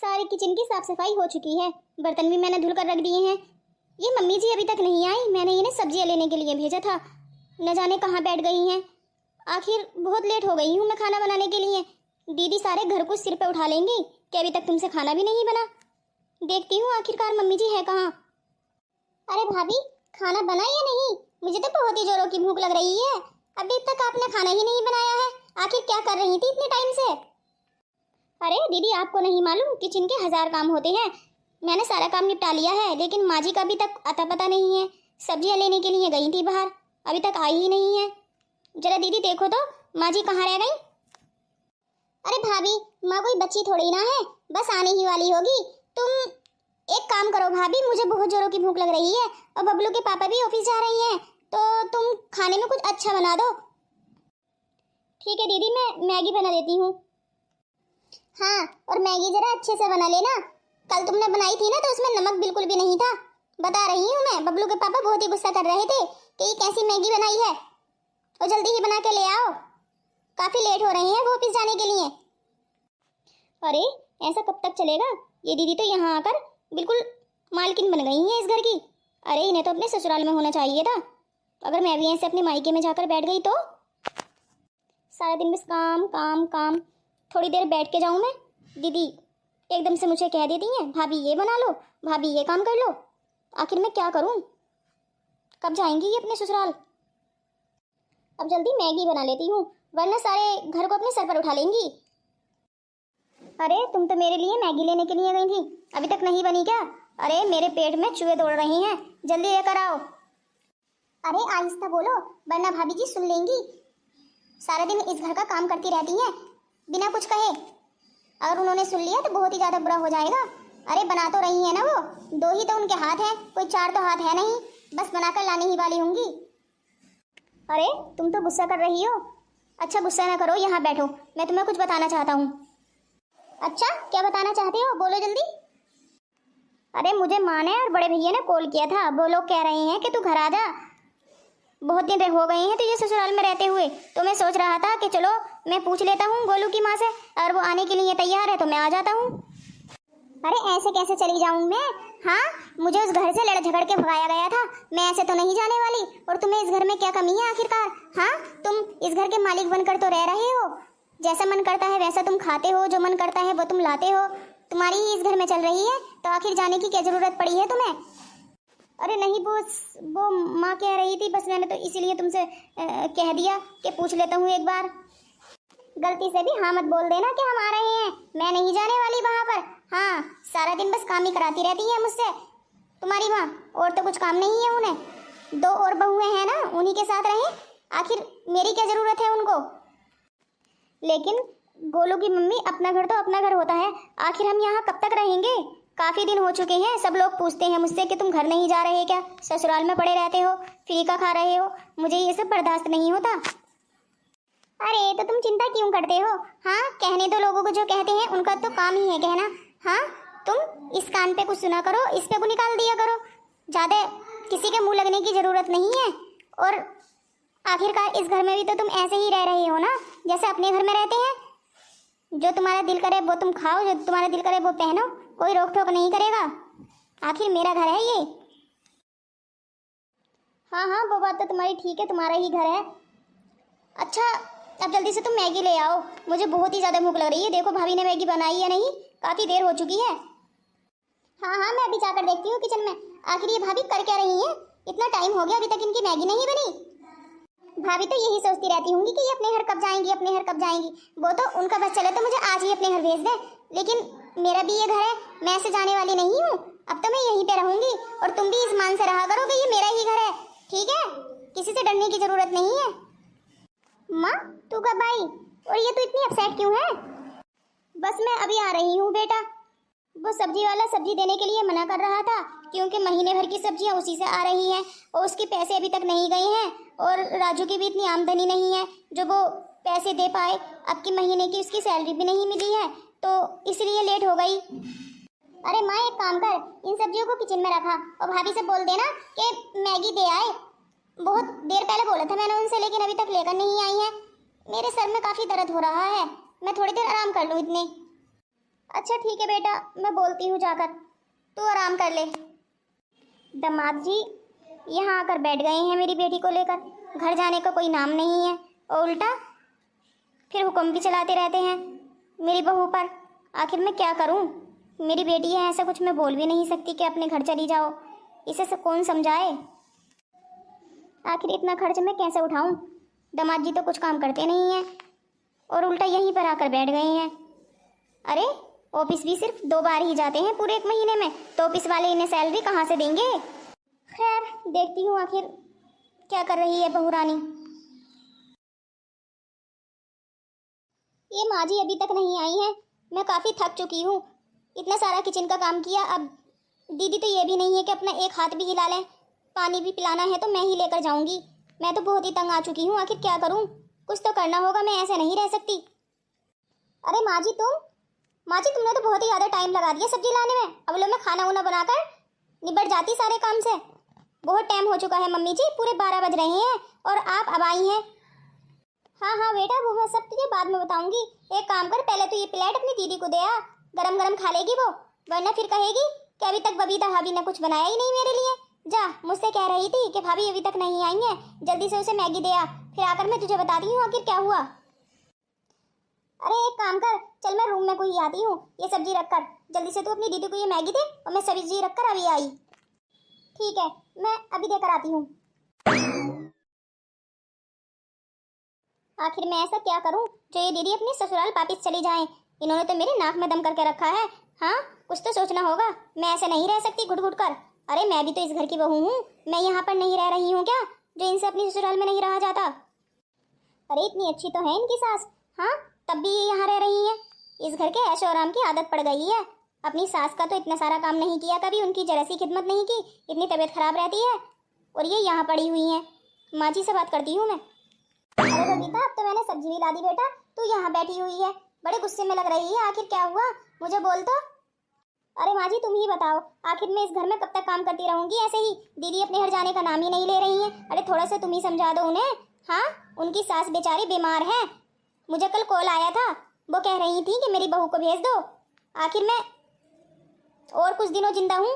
सारी किचन की साफ सफाई हो चुकी है, बर्तन भी मैंने धुल कर रख दिए हैं। ये मम्मी जी अभी तक नहीं आई, मैंने इन्हें सब्जियां लेने के लिए भेजा था, न जाने कहाँ बैठ गई हैं। आखिर बहुत लेट हो गई हूँ मैं खाना बनाने के लिए। दीदी सारे घर को सिर पे उठा लेंगी कि अभी तक तुमसे खाना भी नहीं बना। देखती हूँ आखिरकार मम्मी जी है कहाँ। अरे भाभी, खाना बना या नहीं? मुझे तो बहुत ही जोरों की भूख लग रही है। अभी तक आपने खाना ही नहीं बनाया है। आखिर क्या कर रही थी इतने टाइम से? अरे दीदी, आपको नहीं मालूम किचन के 1000 काम होते हैं। मैंने सारा काम निपटा लिया है, लेकिन माँ जी का अभी तक अता पता नहीं है। सब्जियां लेने के लिए गई थी बाहर, अभी तक आई ही नहीं है। जरा दीदी देखो तो माँ जी कहाँ रह गई। अरे भाभी, माँ कोई बच्ची थोड़ी ना है, बस आने ही वाली होगी। तुम एक काम करो भाभी, मुझे बहुत जोरों की भूख लग रही है और बबलू के पापा भी ऑफिस जा रही हैं, तो तुम खाने में कुछ अच्छा बना दो। ठीक है दीदी, मैं मैगी बना देती हूँ। हाँ, और मैगी जरा अच्छे से बना लेना। कल तुमने बनाई थी ना तो उसमें नमक बिल्कुल भी नहीं था। बता रही हूँ मैं, बबलू के पापा बहुत ही गुस्सा कर रहे थे कि ये कैसी मैगी बनाई है। और जल्दी ही बना के ले आओ, काफी लेट हो रहे हैं वो ऑफिस जाने के लिए। अरे ऐसा कब तक चलेगा? ये दीदी तो यहाँ आकर बिल्कुल मालकिन बन गई हैं इस घर की। अरे इन्हें तो अपने ससुराल में होना चाहिए था। अगर मैं भी ऐसे अपने मायके में जाकर बैठ गई तो सारा दिन बस काम काम काम। थोड़ी देर बैठ के जाऊँ मैं, दीदी एकदम से मुझे कह देती हैं भाभी ये बना लो, भाभी ये काम कर लो। आखिर मैं क्या करूँ? कब जाएंगी ये अपने ससुराल? अब जल्दी मैगी बना लेती हूँ, वरना सारे घर को अपने सर पर उठा लेंगी। अरे तुम तो मेरे लिए मैगी लेने के लिए गई थी, अभी तक नहीं बनी क्या? अरे मेरे पेट में चूहे दौड़ रहे हैं, जल्दी लेकर आओ। अरे आहिस्ता बोलो, वरना भाभी जी सुन लेंगी। सारा दिन इस घर का काम करती रहती हैं बिना कुछ कहे। अगर उन्होंने सुन लिया तो बहुत ही ज्यादा बुरा हो जाएगा। अरे बना तो रही है ना वो, 2 ही तो उनके हाथ हैं, कोई 4 तो हाथ है नहीं, बस बनाकर लाने ही वाली होंगी। अरे तुम तो गुस्सा कर रही हो। अच्छा गुस्सा ना करो, यहाँ बैठो, मैं तुम्हें कुछ बताना चाहता हूँ। अच्छा क्या बताना चाहते हो, बोलो जल्दी। अरे मुझे माँ ने और बड़े भैया ने कॉल किया था, वो लोग कह रहे हैं कि तू घर आ जा। बहुत दिन हो गए हैं तुझे ससुराल में रहते हुए, तो मैं सोच रहा था कि चलो मैं पूछ लेता हूँ गोलू की माँ से, अगर वो आने के लिए तैयार है तो मैं आ जाता हूँ। अरे ऐसे कैसे चली जाऊँ मैं? हाँ, मुझे उस घर से लड़ झगड़ के भगाया गया था, मैं ऐसे तो नहीं जाने वाली। और तुम्हें इस घर में क्या कमी है आखिरकार? हाँ, तुम इस घर के मालिक बनकर तो रह रहे हो, जैसा मन करता है वैसा तुम खाते हो, जो मन करता है वो तुम लाते हो, तुम्हारी ही इस घर में चल रही है, तो आखिर जाने की क्या जरूरत पड़ी है तुम्हें? अरे नहीं, वो माँ कह रही थी, बस मैंने तो इसीलिए तुमसे कह दिया कि पूछ लेता हूँ एक बार। गलती से भी हाँ मत बोल देना कि हम आ रहे हैं, मैं नहीं जाने वाली वहाँ पर। हाँ, सारा दिन बस काम ही कराती रहती है मुझसे तुम्हारी माँ, और तो कुछ काम नहीं है उन्हें। 2 और बहुएं हैं ना, उन्हीं के साथ रहें, आखिर मेरी क्या जरूरत है उनको? लेकिन गोलू की मम्मी, अपना घर तो अपना घर होता है, आखिर हम यहाँ कब तक रहेंगे? काफी दिन हो चुके हैं, सब लोग पूछते हैं मुझसे कि तुम घर नहीं जा रहे क्या, ससुराल में पड़े रहते हो, फीका खा रहे हो। मुझे ये सब बर्दाश्त नहीं होता। अरे तो तुम चिंता क्यों करते हो? हाँ, कहने दो लोगों को, जो कहते हैं उनका तो काम ही है कहना। हाँ, तुम इस कान पे कुछ सुना करो, इस पे को निकाल दिया करो, ज्यादा किसी के मुंह लगने की जरूरत नहीं है। और आखिरकार इस घर में भी तो तुम ऐसे ही रह रहे हो ना, जैसे अपने घर में रहते हैं। जो तुम्हारा दिल करे वो तुम खाओ, जो तुम्हारा दिल करे वो पहनो, कोई रोक टोक नहीं करेगा। आखिर मेरा घर है ये। हाँ हाँ, वो बात तो तुम्हारी ठीक है, तुम्हारा ही घर है। अच्छा अब जल्दी से तुम मैगी ले आओ, मुझे बहुत ही ज़्यादा भूख लग रही है। देखो भाभी ने मैगी बनाई या नहीं, काफ़ी देर हो चुकी है। हाँ हाँ, मैं अभी जाकर देखती हूँ किचन में, आखिर ये भाभी कर क्या रही हैं? इतना टाइम हो गया अभी तक इनकी मैगी नहीं बनी। भाभी तो यही सोचती रहती होंगी कि ये अपने घर कब जाएंगी, अपने घर कब जाएंगी। वो तो उनका बस चले तो मुझे आज ही अपने घर भेज दे, लेकिन मेरा भी ये घर है, मैं ऐसे जाने वाली नहीं हूँ। अब तो मैं यहीं पे रहूंगी, और तुम भी इस मान से रहा करो कि ये मेरा ही घर है, ठीक है? किसी से डरने की जरूरत नहीं है। माँ तू कब आई, और ये तो इतनी अपसेट क्यों है? बस मैं अभी आ रही हूँ बेटा। वो सब्जी वाला सब्जी देने के लिए मना कर रहा था, क्योंकि महीने भर की सब्जियां उसी से आ रही हैं, और उसके पैसे अभी तक नहीं गए हैं, और राजू की भी इतनी आमदनी नहीं है जो वो पैसे दे पाए। अब की महीने की उसकी सैलरी भी नहीं मिली है, तो इसलिए लेट हो गई। अरे माँ एक काम कर, इन सब्जियों को किचन में रखा और भाभी से बोल देना कि मैगी दे आए। बहुत देर पहले बोला था मैंने उनसे, लेकिन अभी तक लेकर नहीं आई है। मेरे सर में काफ़ी दर्द हो रहा है, मैं थोड़ी देर आराम कर लूँ इतने। अच्छा ठीक है बेटा, मैं बोलती हूँ जाकर, तू आराम कर ले। दामाद जी यहाँ आकर बैठ गए हैं मेरी बेटी को लेकर, घर जाने का कोई नाम नहीं है और उल्टा फिर हुक्म भी चलाते रहते हैं मेरी बहू पर। आखिर मैं क्या करूँ, मेरी बेटी है, ऐसा कुछ मैं बोल भी नहीं सकती कि अपने घर चली जाओ। इसे सब कौन समझाए, आखिर इतना खर्च मैं कैसे उठाऊं। दामाद जी तो कुछ काम करते नहीं हैं और उल्टा यहीं पर आकर बैठ गए हैं। अरे ऑफिस भी सिर्फ 2 बार ही जाते हैं पूरे 1 महीने में, तो ऑफिस वाले इन्हें सैलरी कहाँ से देंगे। खैर देखती हूँ आखिर क्या कर रही है बहू रानी। ये माँ जी अभी तक नहीं आई है, मैं काफ़ी थक चुकी हूँ। इतना सारा किचन का काम किया, अब दीदी तो ये भी नहीं है कि अपना एक हाथ भी हिला लें। पानी भी पिलाना है तो मैं ही लेकर जाऊंगी। मैं तो बहुत ही तंग आ चुकी हूँ, आखिर क्या करूँ, कुछ तो करना होगा, मैं ऐसे नहीं रह सकती। अरे माँ जी तुमने तो बहुत ही ज़्यादा टाइम लगा दिया सब्जी लाने में। अब लो मैं खाना वाना बनाकर निबट जाती सारे काम से। बहुत टाइम हो चुका है मम्मी जी, पूरे 12 बज रहे हैं और आप अब आई हैं। हाँ हाँ बेटा, वो मैं सब तुझे बाद में बताऊंगी। एक काम कर, पहले तो ये प्लेट अपनी दीदी को दे आ, गरम गरम खा लेगी वो, वरना फिर कहेगी कि अभी तक बबीता भाभी ने कुछ बनाया ही नहीं मेरे लिए। जा, मुझसे कह रही थी कि भाभी अभी तक नहीं आई हैं, जल्दी से उसे मैगी दे आ, फिर आकर मैं तुझे बताती हूँ आखिर क्या हुआ। अरे एक काम कर, चल मैं रूम में कोई आती हूँ, ये सब्जी रख कर, जल्दी से तू अपनी दीदी को ये मैगी दे और मैं सब्जी रख कर अभी आई। ठीक है, मैं अभी देकर आती हूँ। आखिर मैं ऐसा क्या करूं जो ये दीदी अपनी ससुराल वापिस चली जाएं। इन्होंने तो मेरे नाक में दम करके रखा है। हाँ कुछ तो सोचना होगा, मैं ऐसे नहीं रह सकती घुट घुट कर। अरे मैं भी तो इस घर की बहू हूँ, मैं यहाँ पर नहीं रह रही हूँ क्या जो इनसे अपनी ससुराल में नहीं रहा जाता। अरे इतनी अच्छी तो है इनकी सास, हाँ तब भी ये यहाँ रह रही है। इस घर के ऐशो आराम की आदत पड़ गई है। अपनी सास का तो इतना सारा काम नहीं किया कभी, उनकी जरा सी खिदमत नहीं की, इतनी तबीयत खराब रहती है और ये यहाँ पड़ी हुई है। माँ जी से बात करती हूँ मैं। अरे बबीता, अब तो मैंने सब्जी भी ला दी बेटा, तू यहाँ बैठी हुई है, बड़े गुस्से में लग रही है, आखिर क्या हुआ मुझे बोल तो। अरे माँ जी तुम ही बताओ, आखिर मैं इस घर में कब तक काम करती रहूंगी ऐसे ही। दीदी अपने घर जाने का नाम ही नहीं ले रही हैं। अरे थोड़ा सा तुम ही समझा दो उन्हें। हाँ उनकी सास बेचारी बीमार है, मुझे कल कॉल आया था, वो कह रही थी कि मेरी बहू को भेज दो। आखिर मैं और कुछ दिनों जिंदा हूँ।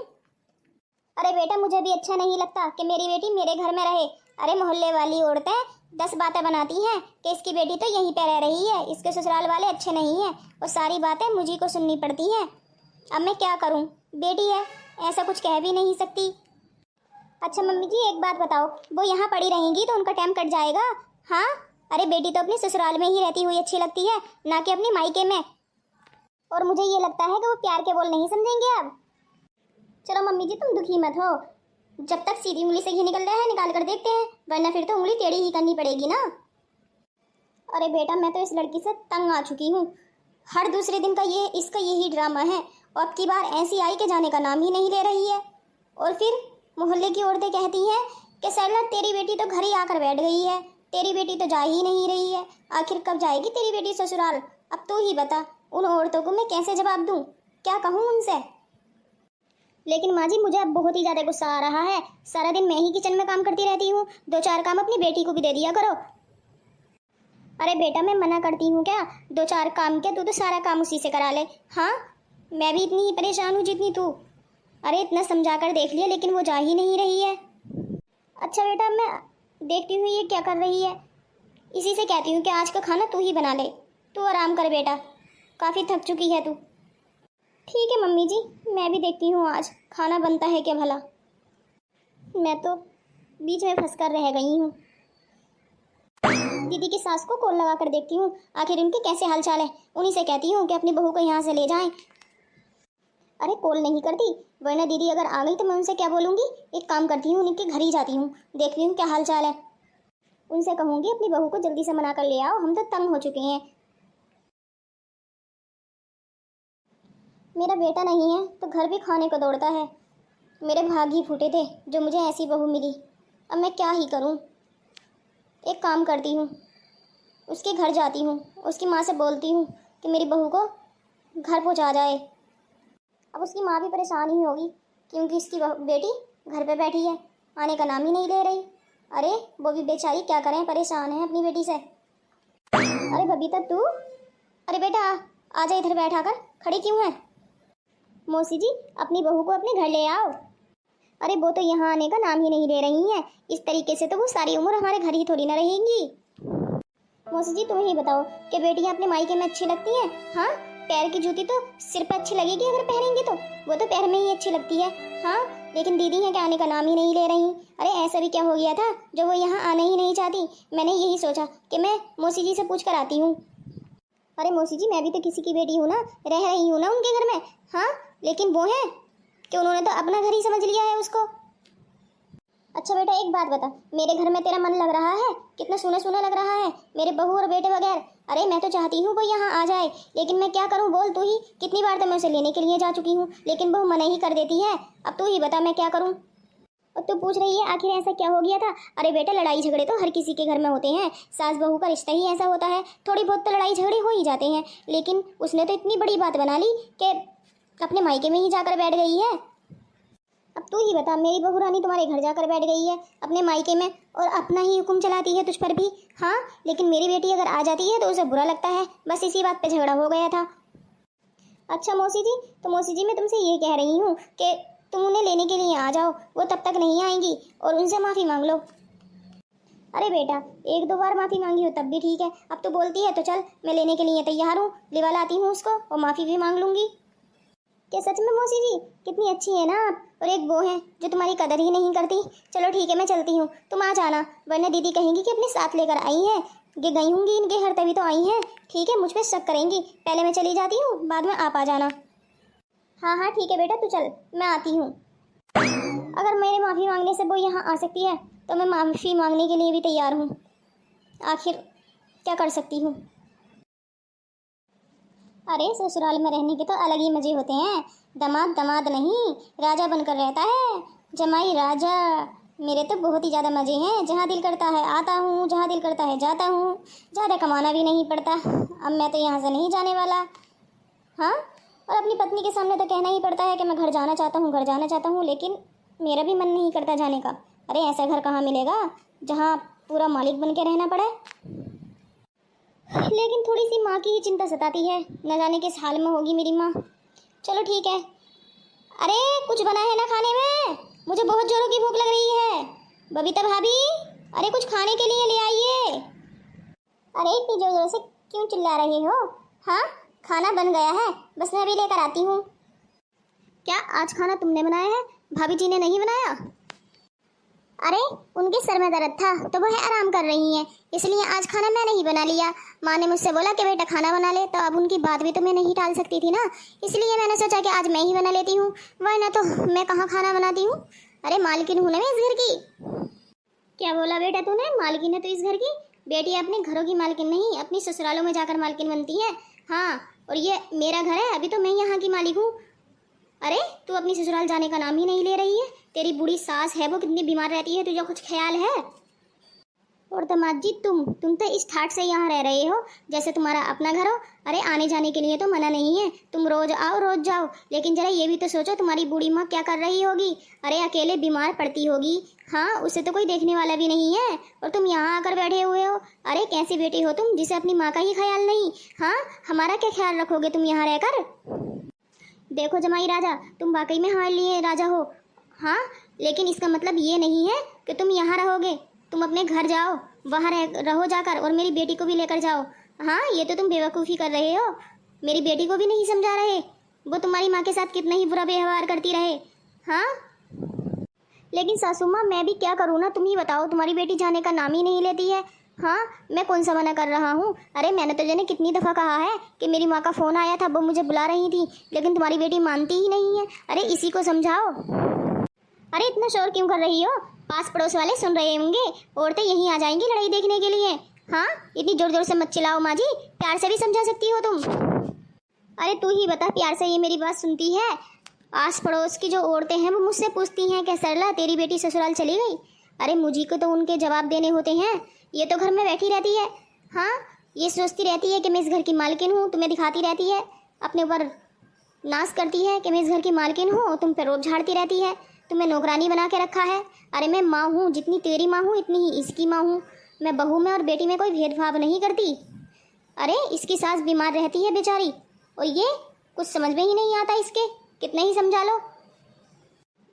अरे बेटा मुझे भी अच्छा नहीं लगता कि मेरी बेटी मेरे घर में रहे। अरे मोहल्ले वाली औरतें 10 बातें बनाती हैं कि इसकी बेटी तो यहीं पे रह रही है, इसके ससुराल वाले अच्छे नहीं हैं, और सारी बातें मुझी को सुननी पड़ती हैं। अब मैं क्या करूं, बेटी है, ऐसा कुछ कह भी नहीं सकती। अच्छा मम्मी जी एक बात बताओ, वो यहाँ पड़ी रहेंगी तो उनका टाइम कट जाएगा। हाँ अरे बेटी तो अपने ससुराल में ही रहती हुई अच्छी लगती है, ना कि अपनी मायके में। और मुझे ये लगता है कि वो प्यार के बोल नहीं समझेंगे अब। चलो मम्मी जी तुम दुखी मत हो, जब तक सीधी उंगली से घी निकल रहा है निकाल कर देखते हैं, वरना फिर तो उंगली टेढ़ी ही करनी पड़ेगी ना। अरे बेटा मैं तो इस लड़की से तंग आ चुकी हूँ, हर दूसरे दिन का इसका यही ड्रामा है, और अब की बार ऐसी आई कि जाने का नाम ही नहीं ले रही है। और फिर मोहल्ले की औरतें कहती हैं कि सरला तेरी बेटी तो घर ही आकर बैठ गई है, तेरी बेटी तो जा ही नहीं रही है, आखिर कब जाएगी तेरी बेटी ससुराल। अब तू ही बता, उन औरतों को मैं कैसे जवाब दूँ, क्या कहूँ उनसे। लेकिन माँ जी मुझे अब बहुत ही ज़्यादा गुस्सा आ रहा है, सारा दिन मैं ही किचन में काम करती रहती हूँ, 2-4 काम अपनी बेटी को भी दे दिया करो। अरे बेटा मैं मना करती हूँ क्या, 2-4 काम क्या, तू तो सारा काम उसी से करा ले। हाँ मैं भी इतनी ही परेशान हूँ जितनी तू। अरे इतना समझा कर देख लिया लेकिन वो जा ही नहीं रही है। अच्छा बेटा मैं देखती हूँ ये क्या कर रही है, इसी से कहती हूँ कि आज का खाना तू ही बना ले, तू आराम कर बेटा, काफ़ी थक चुकी है तू। ठीक है मम्मी जी, मैं भी देखती हूँ आज खाना बनता है क्या भला। मैं तो बीच में फंस कर रह गई हूँ। दीदी की सास को कॉल लगा कर देखती हूँ आखिर उनके कैसे हालचाल है, उन्हीं से कहती हूँ कि अपनी बहू को यहाँ से ले जाएं। अरे कॉल नहीं करती, वरना दीदी अगर आ गई तो मैं उनसे क्या बोलूँगी। एक काम करती हूँ उनके घर ही जाती हूँ, देखती हूँ क्या हालचाल है, उनसे कहूँगी अपनी बहू को जल्दी से मना कर ले आओ, हम तो तंग हो चुके हैं। मेरा बेटा नहीं है तो घर भी खाने को दौड़ता है, मेरे भाग ही फूटे थे जो मुझे ऐसी बहू मिली। अब मैं क्या ही करूं, एक काम करती हूँ उसके घर जाती हूँ, उसकी माँ से बोलती हूँ कि मेरी बहू को घर पहुँचा जाए। अब उसकी माँ भी परेशान ही होगी क्योंकि इसकी बेटी घर पे बैठी है, आने का नाम ही नहीं ले रही। अरे वो भी बेचारी क्या करें, परेशान है अपनी बेटी से। अरे बबीता तू, अरे बेटा आ जा इधर बैठा कर, खड़ी क्यों है? मौसी जी, अपनी बहू को अपने घर ले आओ। अरे वो तो यहाँ आने का नाम ही नहीं ले रही हैं। इस तरीके से तो वो सारी उम्र हमारे घर ही थोड़ी ना रहेंगी। मौसी जी, तुम ही बताओ कि बेटियाँ अपने मायके में अच्छी लगती हैं? हाँ, पैर की जूती तो सिर पे अच्छी लगेगी अगर पहनेंगे तो, वो तो पैर में ही अच्छी लगती है। हाँ, लेकिन दीदी हैं कि आने का नाम ही नहीं ले रही। अरे ऐसा भी क्या हो गया था जो वो यहाँ आना ही नहीं चाहती? मैंने यही सोचा कि मैं मौसी जी से पूछ कर आती हूँ। अरे मौसी जी, मैं भी तो किसी की बेटी हूँ ना, रह रही हूँ ना उनके घर में। हाँ, लेकिन वो है कि उन्होंने तो अपना घर ही समझ लिया है उसको। अच्छा बेटा, एक बात बता, मेरे घर में तेरा मन लग रहा है? कितना सूना सूना लग रहा है, मेरे बहू और बेटे बगैर। अरे मैं तो चाहती हूँ वो यहाँ आ जाए, लेकिन मैं क्या करूँ बोल तू ही। कितनी बार तो मैं उसे लेने के लिए जा चुकी हूँ, लेकिन बहू मना ही कर देती है। अब तू ही बता मैं क्या करूँ। और तू पूछ रही है आखिर ऐसा क्या हो गया था? अरे बेटा, लड़ाई झगड़े तो हर किसी के घर में होते हैं, सास बहू का रिश्ता ही ऐसा होता है। थोड़ी बहुत तो लड़ाई झगड़े हो ही जाते हैं, लेकिन उसने तो इतनी बड़ी बात बना ली कि अपने मायके में ही जाकर बैठ गई है। अब तू ही बता, मेरी बहू रानी तुम्हारे घर जाकर बैठ गई है अपने मायके में, और अपना ही हुक्म चलाती है तुझ पर भी। हाँ, लेकिन मेरी बेटी अगर आ जाती है तो उसे बुरा लगता है। बस इसी बात पे झगड़ा हो गया था। अच्छा मौसी जी, तो मौसी जी मैं तुमसे ये कह रही हूँ कि तुम उन्हें लेने के लिए आ जाओ, वो तब तक नहीं आएंगी, और उनसे माफ़ी मांग लो। अरे बेटा, एक दो बार माफ़ी मांगी हो तब भी ठीक है, अब तो बोलती है तो चल, मैं लेने के लिए तैयार हूँ, लिवा लाती हूँ उसको और माफ़ी भी मांग लूँगी। क्या सच में मौसी जी? कितनी अच्छी है ना आप, और एक वो है जो तुम्हारी कदर ही नहीं करती। चलो ठीक है, मैं चलती हूँ, तुम आ जाना, वरना दीदी कहेंगी कि अपने साथ लेकर आई हैं, ये गई होंगी इनके घर तभी तो आई हैं। ठीक है, मुझ पर शक करेंगी। पहले मैं चली जाती हूँ, बाद में आप आ जाना। हाँ हाँ ठीक है बेटा, तू चल, मैं आती हूँ। अगर मेरे माफ़ी मांगने से वो यहाँ आ सकती है तो मैं माफ़ी मांगने के लिए भी तैयार हूँ। आखिर क्या कर सकती हूँ। अरे ससुराल में रहने के तो अलग ही मज़े होते हैं। दामाद दामाद नहीं, राजा बनकर रहता है, जमाई राजा। मेरे तो बहुत ही ज़्यादा मज़े हैं। जहाँ दिल करता है आता हूँ, जहाँ दिल करता है जाता हूँ, ज़्यादा कमाना भी नहीं पड़ता। अब मैं तो यहाँ से नहीं जाने वाला। हाँ, और अपनी पत्नी के सामने तो कहना ही पड़ता है कि मैं घर जाना चाहता हूँ, घर जाना चाहता हूँ, लेकिन मेरा भी मन नहीं करता जाने का। अरे ऐसा घर कहाँ मिलेगा जहाँ पूरा मालिक बन के रहना पड़े। लेकिन थोड़ी सी माँ की ही चिंता सताती है, न जाने किस हाल में होगी मेरी माँ। चलो ठीक है। अरे कुछ बना है ना खाने में? मुझे बहुत जोरों की भूख लग रही है। बबीता भाभी, अरे कुछ खाने के लिए ले आइए। अरे इतनी जोर जोर से क्यों चिल्ला रही हो? हाँ, खाना बन गया है, बस मैं अभी लेकर आती हूँ। क्या आज खाना तुमने बनाया है? भाभी जी ने नहीं बनाया? अरे उनके सर में दर्द था तो वह आराम कर रही हैं, इसलिए आज खाना मैंने ही बना लिया। माँ ने मुझसे बोला कि बेटा खाना बना ले, तो अब उनकी बात भी तो मैं नहीं टाल सकती थी ना, इसलिए मैंने सोचा कि आज मैं ही बना लेती हूँ, वरना तो मैं कहाँ खाना बनाती हूँ। अरे मालकिन हूँ ना मैं इस घर की। क्या बोला बेटा तूने? मालकिन है तो इस घर की? बेटी अपने घरों की मालकिन नहीं, अपनी ससुरालों में जाकर मालकिन बनती है। हाँ, और ये मेरा घर है, अभी तो मैं यहाँ की मालिक हूँ। अरे तू अपनी ससुराल जाने का नाम ही नहीं ले रही है। तेरी बूढ़ी सास है, वो कितनी बीमार रहती है, तुझे कुछ ख्याल है? और दामाद जी, तुम तो इस ठाट से यहाँ रह रहे हो जैसे तुम्हारा अपना घर हो। अरे आने जाने के लिए तो मना नहीं है, तुम रोज आओ रोज जाओ, लेकिन जरा ये भी तो सोचो तुम्हारी बूढ़ी माँ क्या कर रही होगी। अरे अकेले बीमार पड़ती होगी। हाँ, उसे तो कोई देखने वाला भी नहीं है, और तुम यहाँ आकर बैठे हुए हो। अरे कैसी बेटी हो तुम जिसे अपनी माँ का ही ख्याल नहीं। हाँ, हमारा क्या ख्याल रखोगे तुम यहाँ रहकर? देखो जमाई राजा, तुम वाकई में हमारे लिए राजा हो। हाँ, लेकिन इसका मतलब ये नहीं है कि तुम यहाँ रहोगे। तुम अपने घर जाओ, वहाँ रहो जाकर, और मेरी बेटी को भी लेकर जाओ। हाँ, ये तो तुम बेवकूफ़ी कर रहे हो, मेरी बेटी को भी नहीं समझा रहे। वो तुम्हारी माँ के साथ कितना ही बुरा व्यवहार करती रहे। हाँ, लेकिन सासू माँ मैं भी क्या करूँ ना, तुम ही बताओ। तुम्हारी बेटी जाने का नाम ही नहीं लेती है। हाँ, मैं कौन सा मना कर रहा हूँ? अरे मैंने तो जने कितनी दफ़ा कहा है कि मेरी माँ का फ़ोन आया था, वो मुझे बुला रही थी, लेकिन तुम्हारी बेटी मानती ही नहीं है। अरे इसी को समझाओ। अरे इतना शोर क्यों कर रही हो? पास पड़ोस वाले सुन रहे होंगे, औरतें यहीं आ जाएंगी लड़ाई देखने के लिए। हाँ, इतनी जोर जोर से मत चिल्लाओ माँ जी, प्यार से भी समझा सकती हो तुम। अरे तू ही बता, प्यार से ये मेरी बात सुनती है? आस पड़ोस की जो औरतें हैं वो मुझसे पूछती हैं कि सरला तेरी बेटी ससुराल चली गई। अरे मुझी को तो उनके जवाब देने होते हैं, ये तो घर में बैठी रहती है। हाँ, ये सोचती रहती है कि मैं इस घर की मालकिन हूँ, तुम्हें दिखाती रहती है, अपने ऊपर नाश करती है कि मैं इस घर की मालकिन हूँ, तुम पे रोब झाड़ती रहती है, तुम्हें नौकरानी बना के रखा है। अरे मैं माँ हूँ, जितनी तेरी माँ हूँ इतनी ही इसकी माँ हूँ। मैं बहू में और बेटी में कोई भेदभाव नहीं करती। अरे इसकी सास बीमार रहती है बेचारी, और ये कुछ समझ में ही नहीं आता इसके, कितना ही समझा लो।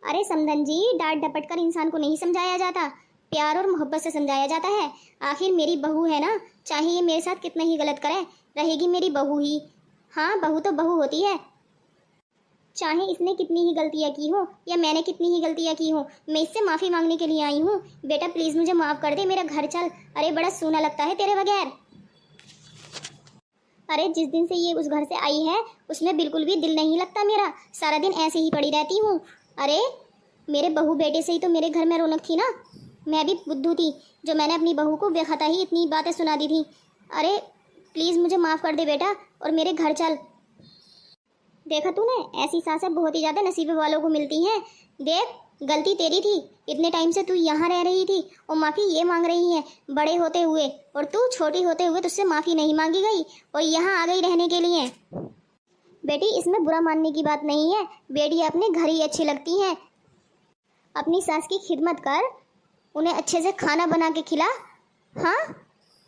अरे समधन जी, डांट डपट कर इंसान को नहीं समझाया जाता, प्यार और मोहब्बत से समझाया जाता है। आखिर मेरी बहू है ना, चाहे ये मेरे साथ कितना ही गलत करे, रहेगी मेरी बहू ही। हाँ, बहू तो बहू होती है, चाहे इसने कितनी ही गलतियाँ की हो या मैंने कितनी ही गलतियाँ की हो। मैं इससे माफ़ी मांगने के लिए आई हूँ। बेटा प्लीज़ मुझे माफ़ कर दे, मेरा घर चल। अरे बड़ा सूना लगता है तेरे बगैर। अरे जिस दिन से ये उस घर से आई है उसमें बिल्कुल भी दिल नहीं लगता मेरा, सारा दिन ऐसे ही पड़ी रहती हूँ। अरे मेरे बहू बेटे से ही तो मेरे घर में रौनक थी ना। मैं भी बुद्धू थी जो मैंने अपनी बहू को बेखता ही इतनी बातें सुना दी थी। अरे प्लीज़ मुझे माफ़ कर दे बेटा और मेरे घर चल। देखा तूने, ऐसी सासें बहुत ही ज़्यादा नसीब वालों को मिलती हैं। देख, गलती तेरी थी, इतने टाइम से तू यहाँ रह रही थी और माफ़ी ये मांग रही है बड़े होते हुए, और तू छोटी होते हुए तुझसे माफ़ी नहीं मांगी गई और यहाँ आ गई रहने के लिए। बेटी इसमें बुरा मानने की बात नहीं है, बेटी अपने घर ही अच्छी लगती हैं। अपनी सास की खिदमत कर, उन्हें अच्छे से खाना बना के खिला। हाँ,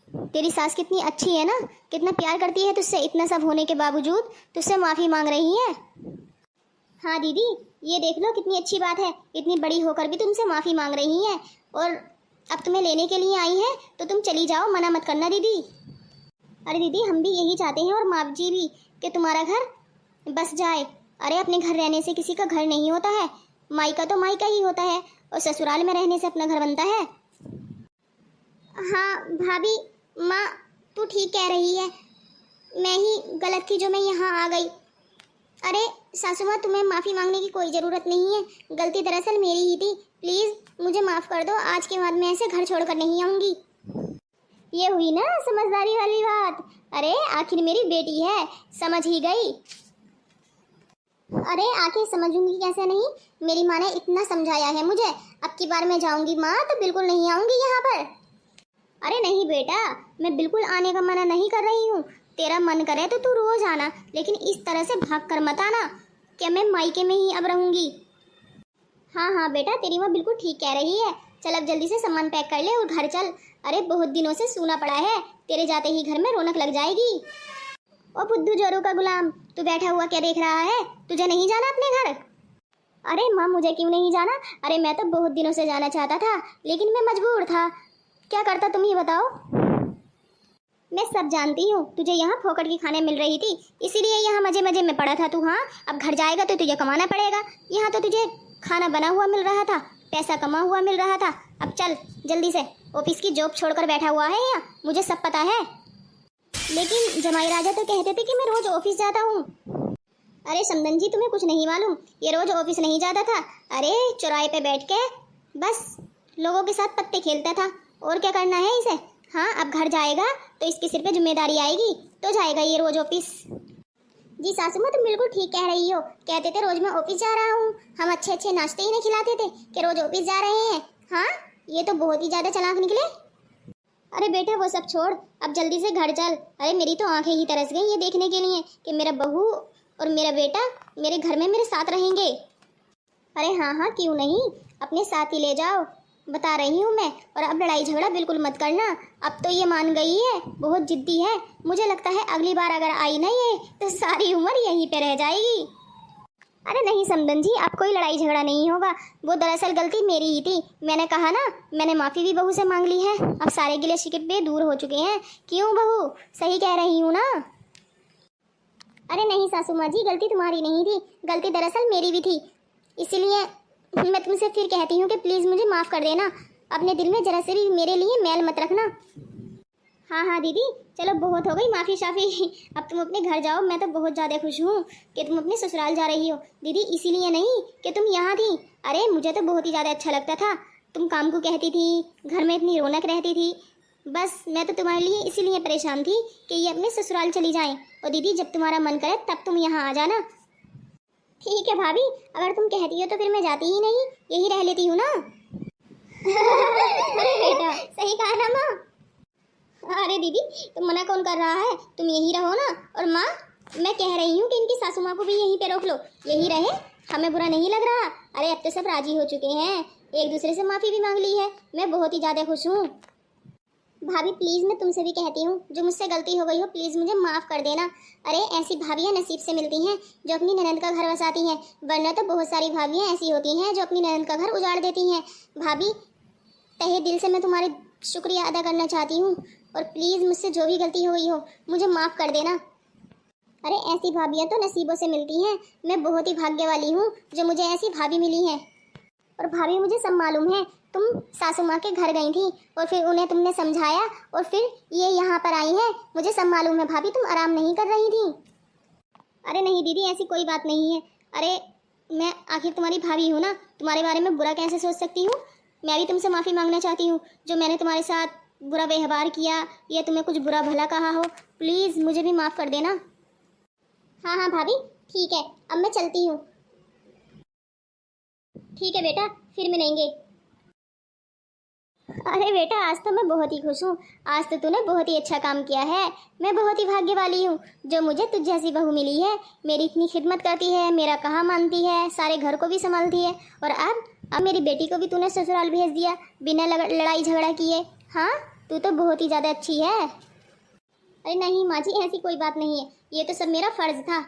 तेरी सास कितनी अच्छी है ना, कितना प्यार करती है तुझसे, इतना सब होने के बावजूद तुझसे माफ़ी मांग रही है। हाँ दीदी, ये देख लो कितनी अच्छी बात है, इतनी बड़ी होकर भी तुमसे माफ़ी मांग रही हैं और अब तुम्हें लेने के लिए आई हैं तो तुम चली जाओ, मना मत करना दीदी। अरे दीदी हम भी यही चाहते हैं और माँ जी भी कि तुम्हारा घर बस जाए। अरे अपने घर रहने से किसी का घर नहीं होता है, मायका तो मायका ही होता है और ससुराल में रहने से अपना घर बनता है। हाँ भाभी, माँ तू ठीक कह रही है, मैं ही गलत थी जो मैं यहाँ आ गई। अरे सासू माँ, तुम्हें माफ़ी मांगने की कोई ज़रूरत नहीं है, गलती दरअसल मेरी ही थी। प्लीज़ मुझे माफ़ कर दो, आज के बाद मैं ऐसे घर छोड़कर नहीं आऊँगी। ये हुई ना समझदारी वाली बात। अरे आखिर मेरी बेटी है, समझ ही गई। अरे आखिर समझूंगी कैसे नहीं, मेरी माँ ने इतना समझाया है मुझे। अब की बार मैं जाऊँगी माँ तो बिल्कुल नहीं आऊँगी यहाँ पर। अरे नहीं बेटा, मैं बिल्कुल आने का मना नहीं कर रही हूँ, तेरा मन करे तो तू रोज आना, लेकिन इस तरह से भाग कर मत आना। क्या मैं मायके में ही अब रहूँगी? हाँ हाँ बेटा, तेरी माँ बिल्कुल ठीक कह रही है। चल अब जल्दी से सामान पैक कर ले और घर चल। अरे बहुत दिनों से सूना पड़ा है, तेरे जाते ही घर में रौनक लग जाएगी। ओ बुद्धू जोरू का गुलाम, तू बैठा हुआ क्या देख रहा है? तुझे नहीं जाना अपने घर? अरे माँ मुझे क्यों नहीं जाना? अरे मैं तो बहुत दिनों से जाना चाहता था लेकिन मैं मजबूर था, क्या करता तुम ही बताओ। मैं सब जानती हूँ, तुझे यहाँ फोकट की खाने मिल रही थी इसीलिए यहाँ मजे मजे में पड़ा था तू। हाँ अब घर जाएगा तो तुझे कमाना पड़ेगा, यहाँ तो तुझे खाना बना हुआ मिल रहा था, पैसा कमा हुआ मिल रहा था। अब चल जल्दी से, ऑफिस की जॉब छोड़कर बैठा हुआ है यहाँ, मुझे सब पता है। लेकिन जमाई राजा तो कहते थे कि मैं रोज ऑफिस जाता हूँ। अरे समधन जी तुम्हें कुछ नहीं मालूम, ये रोज ऑफिस नहीं जाता था। अरे चौराहे पे बैठ के बस लोगों के साथ पत्ते खेलता था, और क्या करना है इसे। हाँ अब घर जाएगा तो इसके सिर पे जिम्मेदारी आएगी तो जाएगा ये रोज ऑफिस। जी सासू माँ तुम बिल्कुल ठीक कह रही हो, कहते थे रोज मैं ऑफिस जा रहा हूँ, हम अच्छे अच्छे नाश्ते ही नहीं खिलाते थे कि रोज ऑफिस जा रहे हैं। हाँ ये तो बहुत ही ज्यादा चालाक निकले। अरे बेटा वो सब छोड़, अब जल्दी से घर चल। अरे मेरी तो आंखें ही तरस गई ये देखने के लिए कि मेरा बहू और मेरा बेटा मेरे घर में मेरे साथ रहेंगे। अरे हाँ हाँ क्यों नहीं, अपने साथ ही ले जाओ, बता रही हूँ मैं। और अब लड़ाई झगड़ा बिल्कुल मत करना, अब तो ये मान गई है, बहुत जिद्दी है। मुझे लगता है अगली बार अगर आई ना ये तो सारी उम्र यहीं पे रह जाएगी। अरे नहीं समधन जी, अब कोई लड़ाई झगड़ा नहीं होगा, वो दरअसल गलती मेरी ही थी। मैंने कहा ना, मैंने माफ़ी भी बहू से मांग ली है, अब सारे गिले शिकवे दूर हो चुके हैं। क्यों बहू, सही कह रही हूँ ना? अरे नहीं सासू माँ जी, गलती तुम्हारी नहीं थी, गलती दरअसल मेरी भी थी, इसीलिए मैं तुमसे फिर कहती हूँ कि प्लीज़ मुझे माफ़ कर देना, अपने दिल में जरा से भी मेरे लिए मैल मत रखना। हाँ हाँ दीदी चलो बहुत हो गई माफ़ी शाफ़ी, अब तुम अपने घर जाओ। मैं तो बहुत ज़्यादा खुश हूँ कि तुम अपने ससुराल जा रही हो दीदी, इसीलिए नहीं कि तुम यहाँ थी। अरे मुझे तो बहुत ही ज़्यादा अच्छा लगता था, तुम काम को कहती थी, घर में इतनी रौनक रहती थी, बस मैं तो तुम्हारे लिए इसीलिए परेशान थी कि ये अपने ससुराल चली जाएँ। और दीदी जब तुम्हारा मन करे तब तुम यहाँ आ जाना। ठीक है भाभी, अगर तुम कहती हो तो फिर मैं जाती ही नहीं, यही रह लेती हूँ ना। अरे बेटा सही कहा ना माँ। अरे दीदी तुम मना कौन कर रहा है, तुम यही रहो ना। और माँ मैं कह रही हूँ कि इनकी सासू माँ को भी यहीं पे रोक लो, यही रहे, हमें बुरा नहीं लग रहा। अरे अब तो सब राजी हो चुके हैं, एक दूसरे से माफ़ी भी मांग ली है, मैं बहुत ही ज़्यादा खुश हूँ। भाभी प्लीज़ मैं तुमसे भी कहती हूँ, जो मुझसे गलती हो गई हो प्लीज़ मुझे माफ़ कर देना। अरे ऐसी भाभियाँ नसीब से मिलती हैं जो अपनी ननद का घर बसाती हैं, वरना तो बहुत सारी भाभियाँ ऐसी होती हैं जो अपनी ननद का घर उजाड़ देती हैं। भाभी तहे दिल से मैं तुम्हारे शुक्रिया अदा करना चाहती हूँ, और प्लीज़ मुझसे जो भी गलती हुई हो मुझे माफ़ कर देना। अरे ऐसी भाभियाँ तो नसीबों से मिलती हैं, मैं बहुत ही भाग्य वाली हूँ जो मुझे ऐसी भाभी मिली है। और भाभी मुझे सब मालूम है, तुम सासू माँ के घर गई थी और फिर उन्हें तुमने समझाया और फिर ये यहाँ पर आई है, मुझे सब मालूम है भाभी, तुम आराम नहीं कर रही थी। अरे नहीं दीदी, ऐसी कोई बात नहीं है। अरे मैं आखिर तुम्हारी भाभी हूँ ना, तुम्हारे बारे में बुरा कैसे सोच सकती हूँ। मैं भी तुमसे माफ़ी मांगना चाहती हूँ जो मैंने तुम्हारे साथ बुरा व्यवहार किया या तुम्हें कुछ बुरा भला कहा हो, प्लीज़ मुझे भी माफ़ कर देना। हाँ हाँ भाभी ठीक है, अब मैं चलती हूँ। ठीक है बेटा, फिर मिलेंगे। अरे बेटा आज तो मैं बहुत ही खुश हूँ, आज तो तूने बहुत ही अच्छा काम किया है। मैं बहुत ही भाग्य वाली हूँ जो मुझे तुझ जैसी बहू मिली है, मेरी इतनी खिदमत करती है, मेरा कहा मानती है, सारे घर को भी संभालती है, और अब मेरी बेटी को भी तूने ससुराल भेज दिया बिना लड़ाई झगड़ा किए। हाँ तू तो बहुत ही ज़्यादा अच्छी है। अरे नहीं माँ जी, ऐसी कोई बात नहीं है, ये तो सब मेरा फ़र्ज़ था।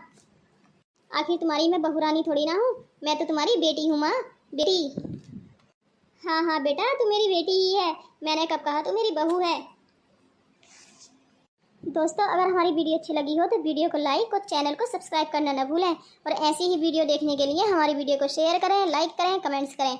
आखिर तुम्हारी मैं बहुरानी थोड़ी ना हूँ, मैं तो तुम्हारी बेटी हूँ माँ, बेटी। हाँ हाँ बेटा, तू मेरी बेटी ही है, मैंने कब कहा तू मेरी बहू है। दोस्तों अगर हमारी वीडियो अच्छी लगी हो तो वीडियो को लाइक और चैनल को सब्सक्राइब करना न भूलें, और ऐसी ही वीडियो देखने के लिए हमारी वीडियो को शेयर करें, लाइक करें, कमेंट्स करें।